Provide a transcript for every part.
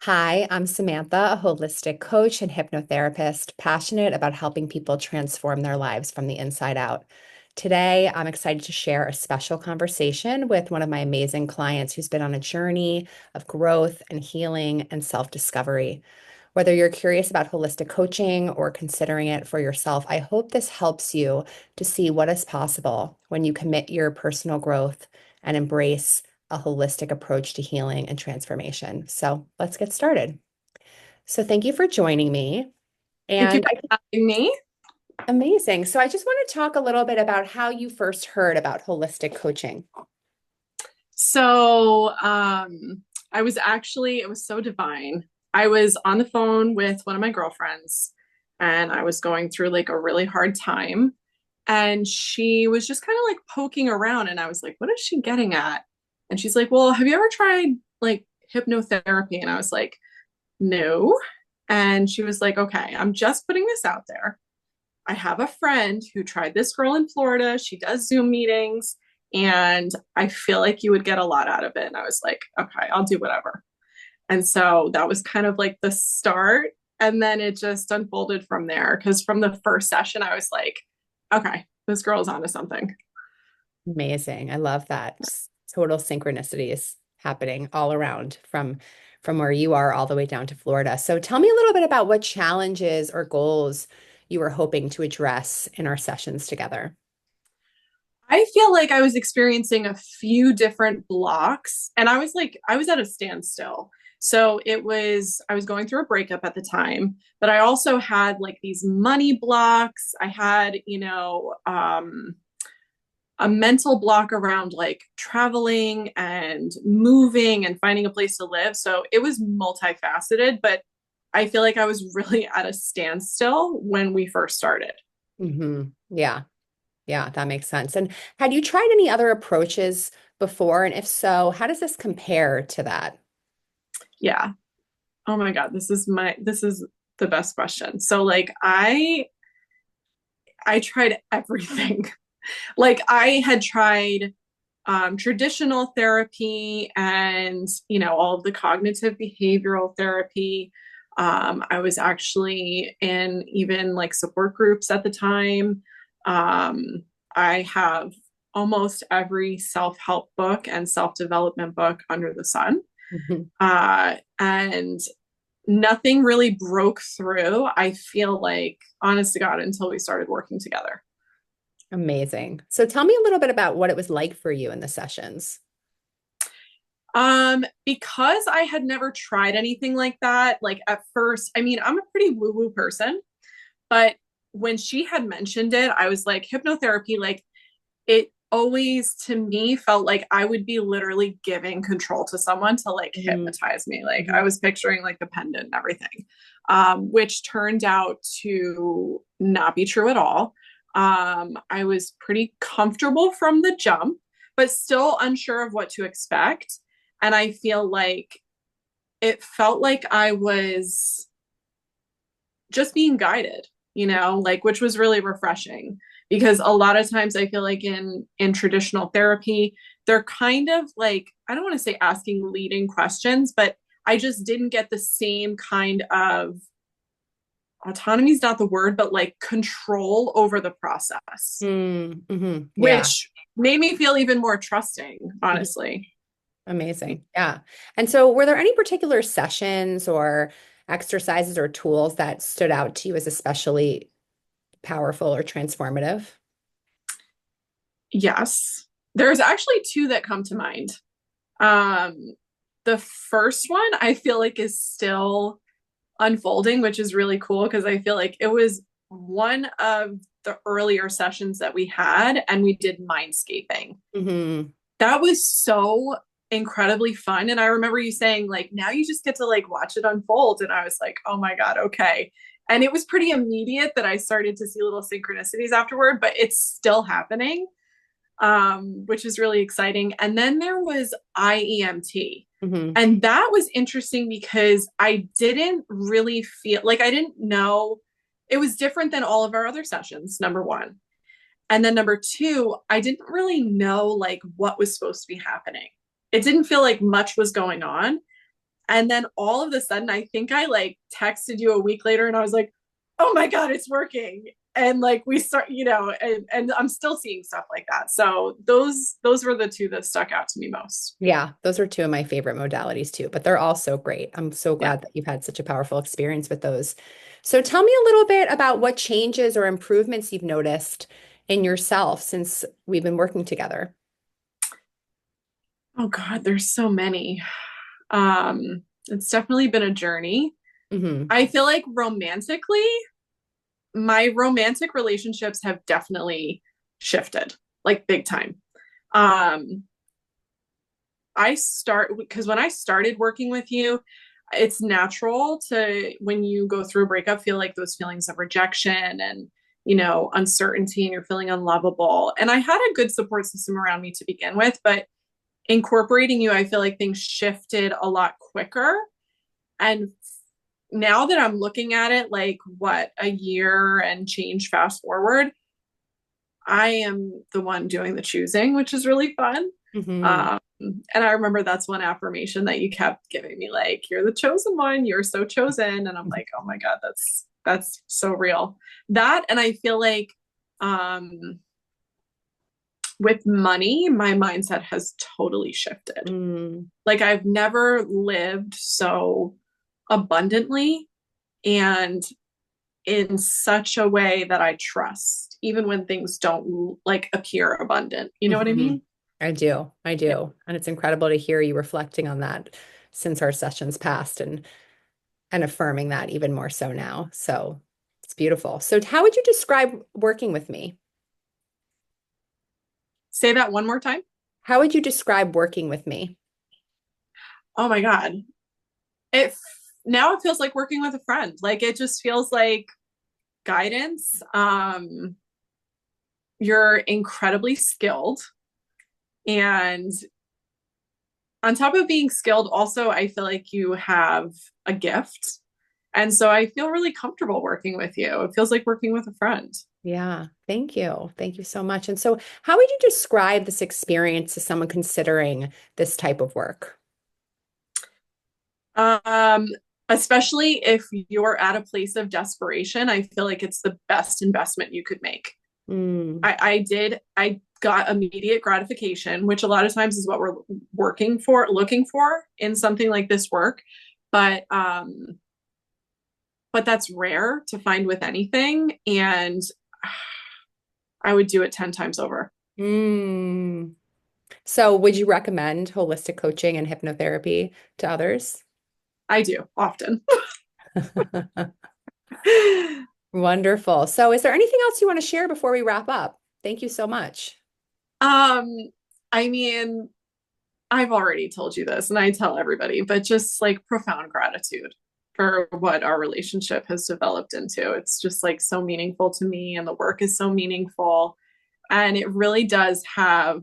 Hi, I'm Samantha, a holistic coach and hypnotherapist, passionate about helping people transform their lives from the inside out. Today, I'm excited to share a special conversation with one of my amazing clients who's been on a journey of growth and healing and self-discovery. Whether you're curious about holistic coaching or considering it for yourself, I hope this helps you to see what is possible when you commit your personal growth and embrace a holistic approach to healing and transformation. So let's get started. So thank you for joining me. Thank you And for having me. amazing. So I just want to talk a little bit about how you first heard about holistic coaching. So, it was so divine. I was on the phone with one of my girlfriends and I was going through like a really hard time. And she was just kind of like poking around. And I was like, what is she getting at? And she's like, well, have you ever tried like hypnotherapy? And I was like, no. And she was like, okay, I'm just putting this out there. I have a friend who tried this girl in Florida. She does Zoom meetings, and I feel like you would get a lot out of it. And I was like, okay, I'll do whatever. And so that was kind of like the start. And then it just unfolded from there. Cause from the first session, I was like, okay, this girl's onto something. Amazing. I love that. Total synchronicities happening all around from where you are all the way down to Florida. So tell me a little bit about what challenges or goals you were hoping to address in our sessions together. I feel like I was experiencing a few different blocks and I was at a standstill. So I was going through a breakup at the time, but I also had like these money blocks. I had, a mental block around like traveling and moving and finding a place to live. So it was multifaceted, but I feel like I was really at a standstill when we first started. Yeah. Yeah, that makes sense. And had you tried any other approaches before? And if so, how does this compare to that? Yeah. Oh my God, this is the best question. So like I tried everything. Like I had tried traditional therapy and all of the cognitive behavioral therapy. I was actually in even like support groups at the time. I have almost every self-help book and self-development book under the sun. Mhm. And nothing really broke through, I feel like, honest to God, until we started working together. Amazing. So tell me a little bit about what it was like for you in the sessions. Because I had never tried anything like that, like at first, I mean, I'm a pretty woo-woo person, but when she had mentioned it, I was like, hypnotherapy, like it always to me felt like I would be literally giving control to someone to like Mhm. hypnotize me. Like I Mhm. was picturing like the pendant and everything, which turned out to not be true at all. I was pretty comfortable from the jump, but still unsure of what to expect. And I feel like it felt like I was just being guided, like which was really refreshing because a lot of times I feel like in traditional therapy, they're kind of like I don't want to say asking leading questions, but I just didn't get the same kind of autonomy is not the word, but like control over the process, Yeah. which made me feel even more trusting, Mhm. honestly. Amazing. Yeah. And so were there any particular sessions or exercises or tools that stood out to you as especially powerful or transformative? Yes. There's actually two that come to mind. Um, the first one I feel like is still unfolding, which is really cool because I feel like it was one of the earlier sessions that we had, and we did mindscaping. Hmm. That was so incredibly fun. And I remember you saying, like, now you just get to like watch it unfold. And I was like, oh my God, okay. And it was pretty immediate that I started to see little synchronicities afterward, but it's still happening, which is really exciting. And then there was IEMT. Hmm. And that was interesting because I didn't really feel like I didn't know it was different than all of our other sessions, number one. And then number two, I didn't really know like what was supposed to be happening. It didn't feel like much was going on. And then all of a sudden, I think I like texted you a week later and I was like, oh my God, it's working. And like we start, and I'm still seeing stuff like that. So those were the two that stuck out to me most. Yeah, those are two of my favorite modalities too, but they're all so great. I'm so Yeah. glad that you've had such a powerful experience with those. So tell me a little bit about what changes or improvements you've noticed in yourself since we've been working together. Oh God, there's so many. It's definitely been a journey. Hmm. I feel like romantically, my romantic relationships have definitely shifted, like big time. Um, I start because when I started working with you, it's natural to, when you go through a breakup, feel like those feelings of rejection and, uncertainty, and you're feeling unlovable. And I had a good support system around me to begin with, but incorporating you, I feel like things shifted a lot quicker. And now that I'm looking at it, like what, a year and change fast forward, I am the one doing the choosing, which is really fun. Hmm. Um, and I remember that's one affirmation that you kept giving me, like, you're the chosen one, you're so chosen. And I'm like, oh my God, that's so real. That, and I feel like um with money, my mindset has totally shifted. Mm. Like I've never lived so abundantly and in such a way that I trust, even when things don't like appear abundant. You know what I Hmm. mean? I do. I Yeah. do. And it's incredible to hear you reflecting on that since our sessions passed and affirming that even more so now. So it's beautiful. So how would you describe working with me? Say that one more time. How would you describe working with me? Oh my God. It now it feels like working with a friend. Like it just feels like guidance. You're incredibly skilled. And on top of being skilled, also, I feel like you have a gift. And so I feel really comfortable working with you. It feels like working with a friend. Yeah, thank you. Thank you so much. And so, how would you describe this experience to someone considering this type of work? Um, Especially if you're at a place of desperation, I feel like it's the best investment you could make. Mm, I got immediate gratification, which a lot of times is what we're looking for in something like this work. But but that's rare to find with anything. And I would do it 10 times over. mm. So, would you recommend holistic coaching and hypnotherapy to others? I do often. Wonderful. So, is there anything else you want to share before we wrap up? Thank you so much. um, I mean, I've already told you this and I tell everybody, but just like profound gratitude for what our relationship has developed into. It's just like so meaningful to me, and the work is so meaningful. And it really does have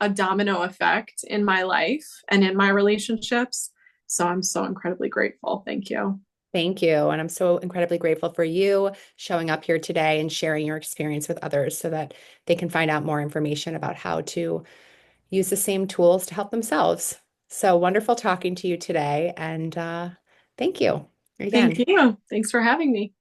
a domino effect in my life and in my relationships. So I'm so incredibly grateful. Thank you. Thank you. And I'm so incredibly grateful for you showing up here today and sharing your experience with others so that they can find out more information about how to use the same tools to help themselves. So wonderful talking to you today. And thank you Thank again. you. Thanks for having me.